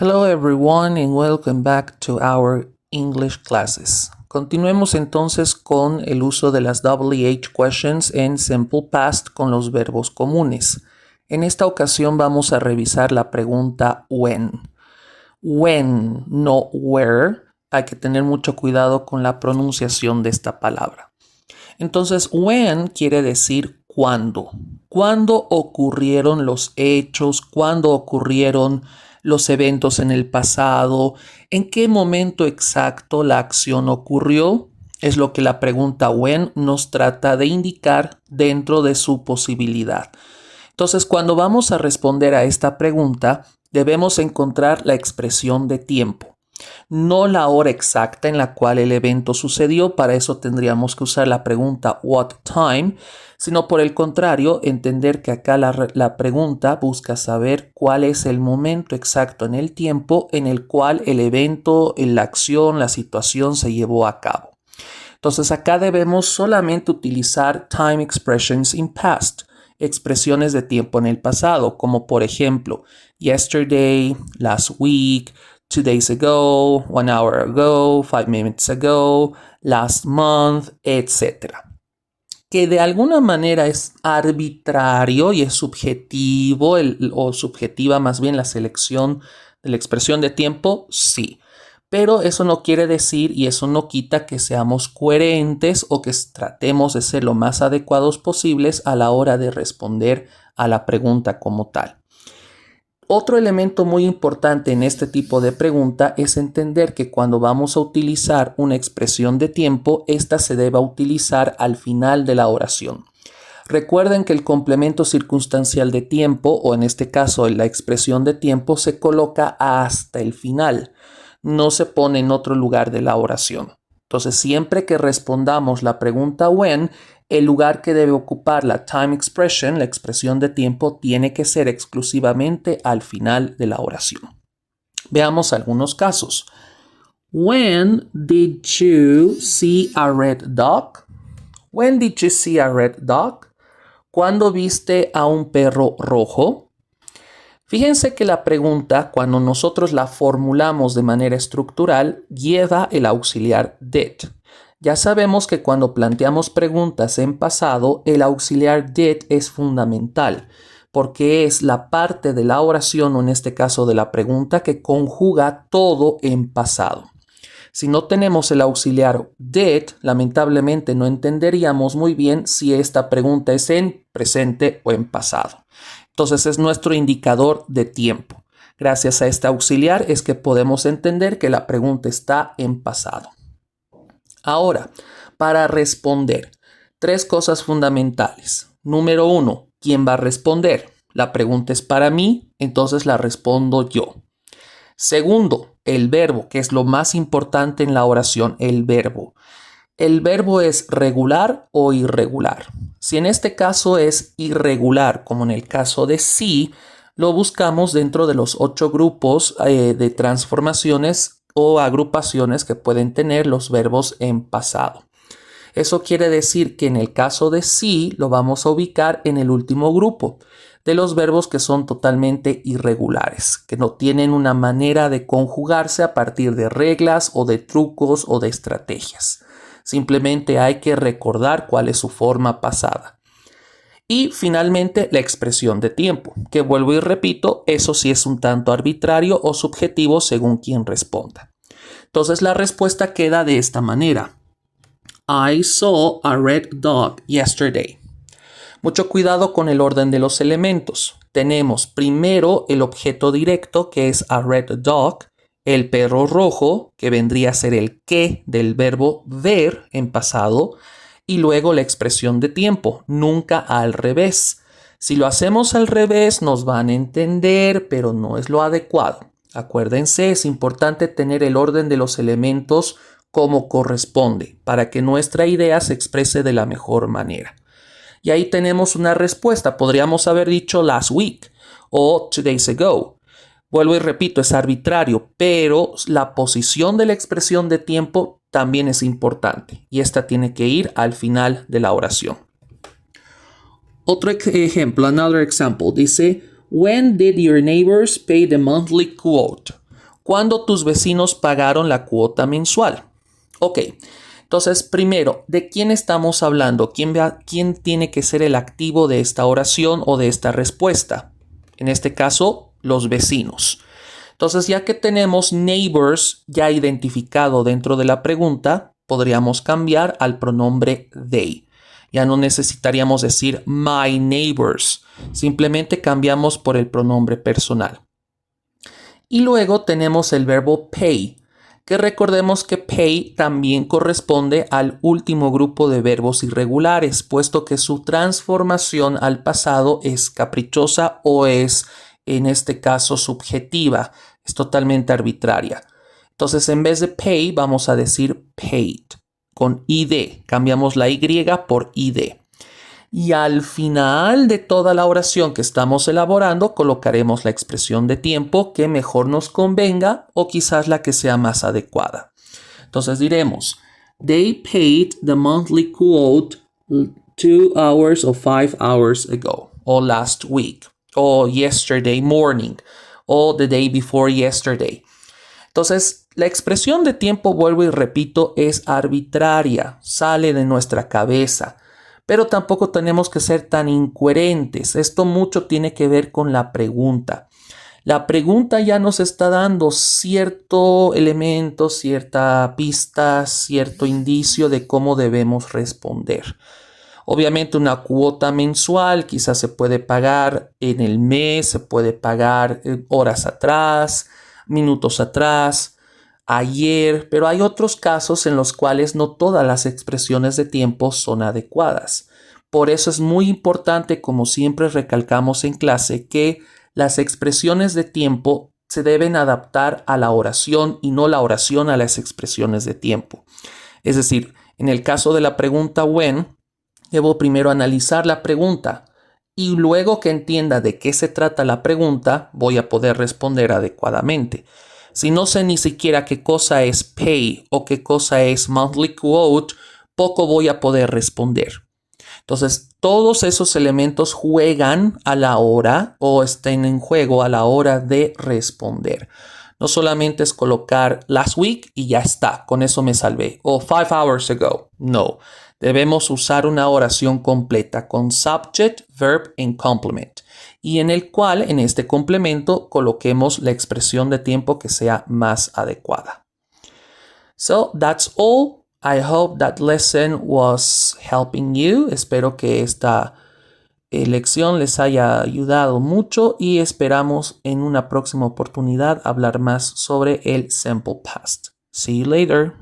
Hello everyone and welcome back to our English classes. Continuemos entonces con el uso de las WH questions en Simple Past con los verbos comunes. En esta ocasión vamos a revisar la pregunta when. When, no where. Hay que tener mucho cuidado con la pronunciación de esta palabra. Entonces, when quiere decir cuándo. ¿Cuándo ocurrieron los hechos? ¿Cuándo ocurrieron los eventos en el pasado? ¿En qué momento exacto la acción ocurrió? Es lo que la pregunta when nos trata de indicar dentro de su posibilidad. Entonces, cuando vamos a responder a esta pregunta, debemos encontrar la expresión de tiempo. No la hora exacta en la cual el evento sucedió, para eso tendríamos que usar la pregunta what time, sino por el contrario, entender que acá la pregunta busca saber cuál es el momento exacto en el tiempo en el cual el evento, la acción, la situación se llevó a cabo. Entonces acá debemos solamente utilizar time expressions in past, expresiones de tiempo en el pasado, como por ejemplo yesterday, last week, 2 days ago, 1 hour ago, 5 minutes ago, last month, etc. Que de alguna manera es arbitrario y es subjetivo o subjetiva más bien la selección de la expresión de tiempo, sí. Pero eso no quiere decir y eso no quita que seamos coherentes o que tratemos de ser lo más adecuados posibles a la hora de responder a la pregunta como tal. Otro elemento muy importante en este tipo de pregunta es entender que cuando vamos a utilizar una expresión de tiempo, esta se debe utilizar al final de la oración. Recuerden que el complemento circunstancial de tiempo, o en este caso la expresión de tiempo, se coloca hasta el final. No se pone en otro lugar de la oración. Entonces, siempre que respondamos la pregunta when, el lugar que debe ocupar la time expression, la expresión de tiempo, tiene que ser exclusivamente al final de la oración. Veamos algunos casos. When did you see a red dog? When did you see a red dog? ¿Cuándo viste a un perro rojo? Fíjense que la pregunta, cuando nosotros la formulamos de manera estructural, lleva el auxiliar did. Ya sabemos que cuando planteamos preguntas en pasado, el auxiliar did es fundamental, porque es la parte de la oración, o en este caso de la pregunta, que conjuga todo en pasado. Si no tenemos el auxiliar did, lamentablemente no entenderíamos muy bien si esta pregunta es en presente o en pasado. Entonces es nuestro indicador de tiempo. Gracias a este auxiliar es que podemos entender que la pregunta está en pasado. Ahora, para responder, 3 cosas fundamentales. Número 1, ¿quién va a responder? La pregunta es para mí, entonces la respondo yo. Segundo, el verbo, que es lo más importante en la oración, el verbo. ¿El verbo es regular o irregular? Si en este caso es irregular, como en el caso de sí, lo buscamos dentro de los 8 grupos de transformaciones o agrupaciones que pueden tener los verbos en pasado. Eso quiere decir que en el caso de sí lo vamos a ubicar en el último grupo de los verbos que son totalmente irregulares, que no tienen una manera de conjugarse a partir de reglas o de trucos o de estrategias. Simplemente hay que recordar cuál es su forma pasada. Y finalmente la expresión de tiempo, que vuelvo y repito, eso sí es un tanto arbitrario o subjetivo según quien responda. Entonces la respuesta queda de esta manera. I saw a red dog yesterday. Mucho cuidado con el orden de los elementos. Tenemos primero el objeto directo, que es a red dog, el perro rojo, que vendría a ser el que del verbo ver en pasado, y luego la expresión de tiempo, nunca al revés. Si lo hacemos al revés nos van a entender, pero no es lo adecuado. Acuérdense, es importante tener el orden de los elementos como corresponde, para que nuestra idea se exprese de la mejor manera. Y ahí tenemos una respuesta. Podríamos haber dicho last week o 2 days ago. Vuelvo y repito, es arbitrario, pero la posición de la expresión de tiempo también es importante y esta tiene que ir al final de la oración. Otro ejemplo, another example, dice, when did your neighbors pay the monthly quote? ¿Cuándo tus vecinos pagaron la cuota mensual? Ok, entonces primero, ¿de quién estamos hablando? ¿Quién tiene que ser el activo de esta oración o de esta respuesta? En este caso, los vecinos. Entonces, ya que tenemos neighbors ya identificado dentro de la pregunta, podríamos cambiar al pronombre they. Ya no necesitaríamos decir my neighbors. Simplemente cambiamos por el pronombre personal. Y luego tenemos el verbo pay, que recordemos que pay también corresponde al último grupo de verbos irregulares, puesto que su transformación al pasado es caprichosa o es, en este caso, subjetiva, es totalmente arbitraria. Entonces, en vez de pay, vamos a decir paid, con id, cambiamos la y por id. Y al final de toda la oración que estamos elaborando, colocaremos la expresión de tiempo que mejor nos convenga o quizás la que sea más adecuada. Entonces diremos, they paid the monthly quote 2 hours or 5 hours ago, o last week, o yesterday morning, o the day before yesterday. Entonces, la expresión de tiempo, vuelvo y repito, es arbitraria, sale de nuestra cabeza. Pero tampoco tenemos que ser tan incoherentes. Esto mucho tiene que ver con la pregunta. La pregunta ya nos está dando cierto elemento, cierta pista, cierto indicio de cómo debemos responder. Obviamente una cuota mensual quizás se puede pagar en el mes, se puede pagar horas atrás, minutos atrás, ayer, pero hay otros casos en los cuales no todas las expresiones de tiempo son adecuadas. Por eso es muy importante, como siempre recalcamos en clase, que las expresiones de tiempo se deben adaptar a la oración y no la oración a las expresiones de tiempo. Es decir, en el caso de la pregunta when, debo primero analizar la pregunta y luego que entienda de qué se trata la pregunta, voy a poder responder adecuadamente. Si no sé ni siquiera qué cosa es pay o qué cosa es monthly quote, poco voy a poder responder. Entonces, todos esos elementos juegan a la hora o estén en juego a la hora de responder. No solamente es colocar last week y ya está, con eso me salvé. O 5 hours ago. No, debemos usar una oración completa con subject, verb and complement. Y en el cual, en este complemento, coloquemos la expresión de tiempo que sea más adecuada. So, that's all. I hope that lesson was helping you. Espero que esta lección les haya ayudado mucho y esperamos en una próxima oportunidad hablar más sobre el simple past. See you later.